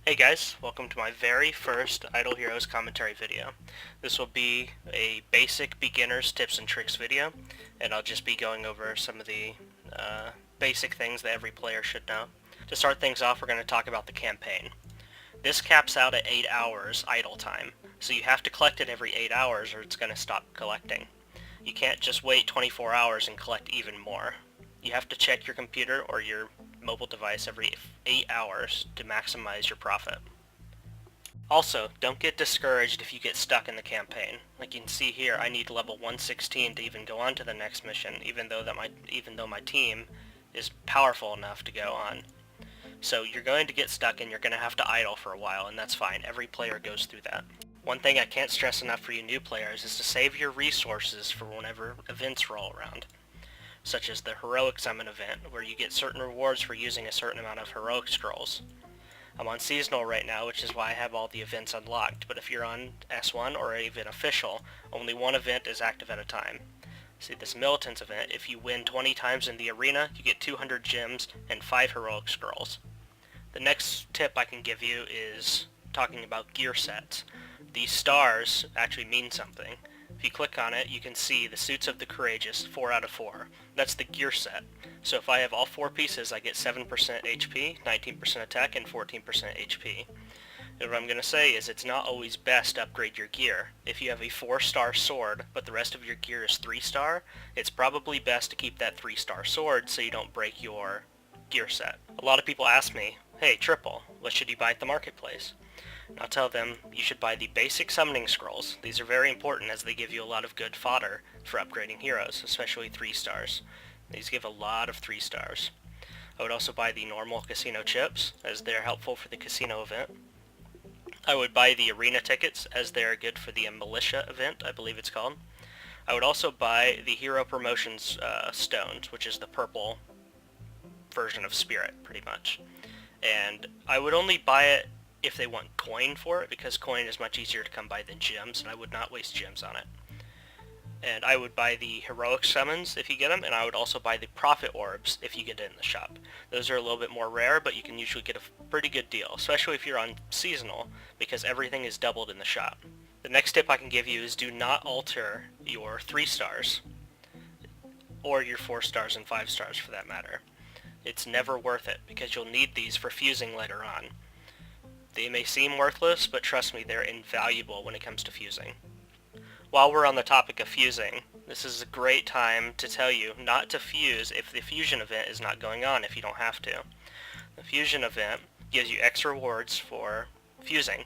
Hey guys, welcome to my very first Idle Heroes commentary video. This will be a basic beginner's tips and tricks video, and I'll just be going over some of the basic things that every player should know. To start things off, we're going to talk about the campaign. This caps out at 8 hours idle time, so you have to collect it every 8 hours or it's going to stop collecting. You can't just wait 24 hours and collect even more. You have to check your computer or your mobile device every 8 hours to maximize your profit. Also, don't get discouraged if you get stuck in the campaign. Like you can see here, I need level 116 to even go on to the next mission, even though my team is powerful enough to go on. So you're going to get stuck and you're going to have to idle for a while, and that's fine. Every player goes through that. One thing I can't stress enough for you new players is to save your resources for whenever events roll around, such as the Heroic Summon event, where you get certain rewards for using a certain amount of Heroic Scrolls. I'm on Seasonal right now, which is why I have all the events unlocked, but if you're on S1 or even Official, only one event is active at a time. See, this Militants event, if you win 20 times in the arena, you get 200 gems and 5 Heroic Scrolls. The next tip I can give you is talking about gear sets. These stars actually mean something. If you click on it, you can see the Suits of the Courageous, 4 out of 4. That's the gear set. So if I have all 4 pieces, I get 7% HP, 19% attack, and 14% HP. And what I'm going to say is it's not always best to upgrade your gear. If you have a 4-star sword, but the rest of your gear is 3-star, it's probably best to keep that 3-star sword so you don't break your gear set. A lot of people ask me, hey, Triple, what should you buy at the marketplace? And I'll tell them you should buy the basic summoning scrolls. These are very important as they give you a lot of good fodder for upgrading heroes, especially 3 stars. These give a lot of 3 stars. I would also buy the normal casino chips, as they're helpful for the casino event. I would buy the arena tickets, as they're good for the militia event, I believe it's called. I would also buy the hero promotions stones, which is the purple version of spirit, pretty much. And I would only buy it if they want coin for it, because coin is much easier to come by than gems, and I would not waste gems on it. And I would buy the heroic summons if you get them, and I would also buy the profit orbs if you get it in the shop. Those are a little bit more rare, but you can usually get a pretty good deal, especially if you're on seasonal, because everything is doubled in the shop. The next tip I can give you is do not alter your 3 stars, or your 4 stars and 5 stars for that matter. It's never worth it, because you'll need these for fusing later on. They may seem worthless, but trust me, they're invaluable when it comes to fusing. While we're on the topic of fusing, this is a great time to tell you not to fuse if the fusion event is not going on if you don't have to. The fusion event gives you extra rewards for fusing.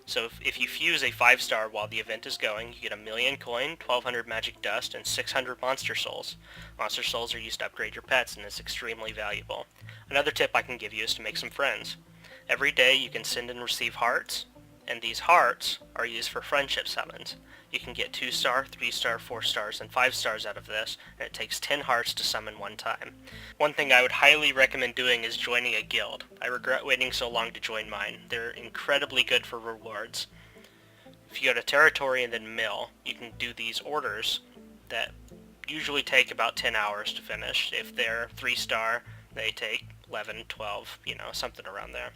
So if you fuse a 5-star while the event is going, you get 1,000,000 coin, 1,200 magic dust, and 600 monster souls. Monster souls are used to upgrade your pets and is extremely valuable. Another tip I can give you is to make some friends. Every day you can send and receive hearts, and these hearts are used for friendship summons. You can get 2-star, 3-star, 4 stars, and 5 stars out of this, and it takes 10 hearts to summon one time. One thing I would highly recommend doing is joining a guild. I regret waiting so long to join mine. They're incredibly good for rewards. If you go to territory and then mill, you can do these orders that usually take about 10 hours to finish. If they're 3-star, they take 11, 12, something around there.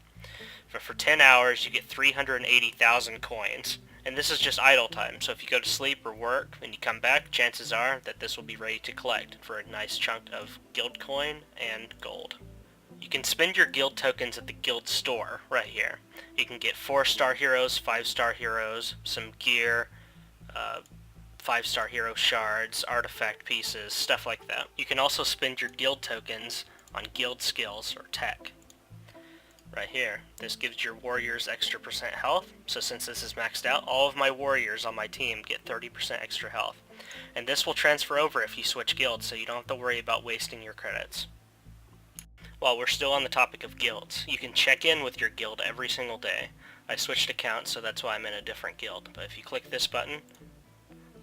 But for 10 hours, you get 380,000 coins. And this is just idle time, so if you go to sleep or work and you come back, chances are that this will be ready to collect for a nice chunk of guild coin and gold. You can spend your guild tokens at the guild store right here. You can get 4-star heroes, 5-star heroes, some gear, 5-star hero shards, artifact pieces, stuff like that. You can also spend your guild tokens on guild skills or tech. Right here. This gives your warriors extra % health, so since this is maxed out, all of my warriors on my team get 30% extra health. And this will transfer over if you switch guilds, so you don't have to worry about wasting your credits. While we're still on the topic of guilds, you can check in with your guild every single day. I switched accounts, so that's why I'm in a different guild, but if you click this button,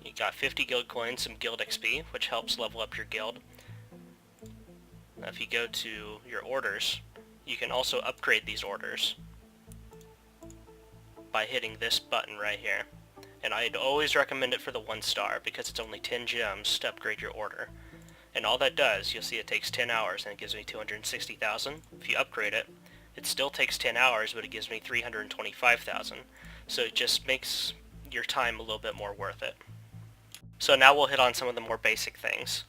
you got 50 guild coins, some guild XP, which helps level up your guild. Now if you go to your orders, you can also upgrade these orders by hitting this button right here. And I'd always recommend it for the 1-star because it's only 10 gems to upgrade your order. And all that does, you'll see it takes 10 hours and it gives me 260,000. If you upgrade it, It still takes 10 hours, but it gives me 325,000. So it just makes your time a little bit more worth it. So now we'll hit on some of the more basic things.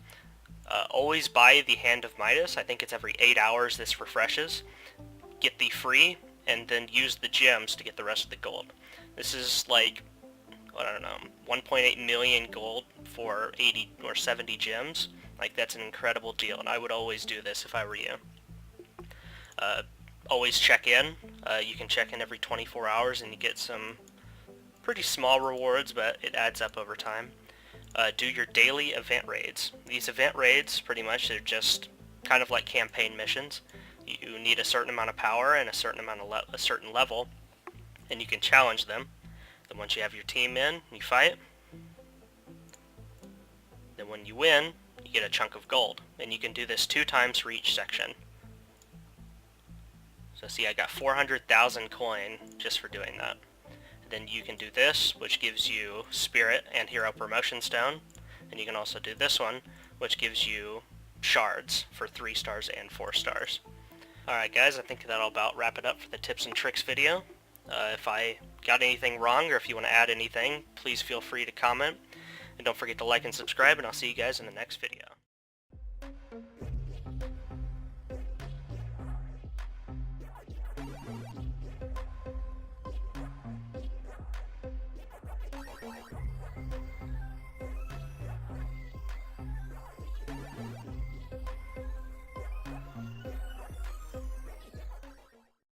Always buy the Hand of Midas. I think it's every 8 hours this refreshes. Get the free, and then use the gems to get the rest of the gold. This is like, I don't know, 1.8 million gold for 80 or 70 gems. Like, that's an incredible deal, and I would always do this if I were you. Always check in. You can check in every 24 hours and you get some pretty small rewards, but it adds up over time. Do your daily event raids. These event raids, pretty much, they're just kind of like campaign missions. You need a certain amount of power and a certain level, and you can challenge them. Then once you have your team in, you fight. Then when you win, you get a chunk of gold, and you can do this 2 times for each section. So see, I got 400,000 coin just for doing that. Then you can do this, which gives you Spirit and Hero Promotion Stone. And you can also do this one, which gives you Shards for 3 stars and 4 stars. Alright guys, I think that'll about wrap it up for the tips and tricks video. If I got anything wrong, or if you want to add anything, please feel free to comment. And don't forget to like and subscribe, and I'll see you guys in the next video.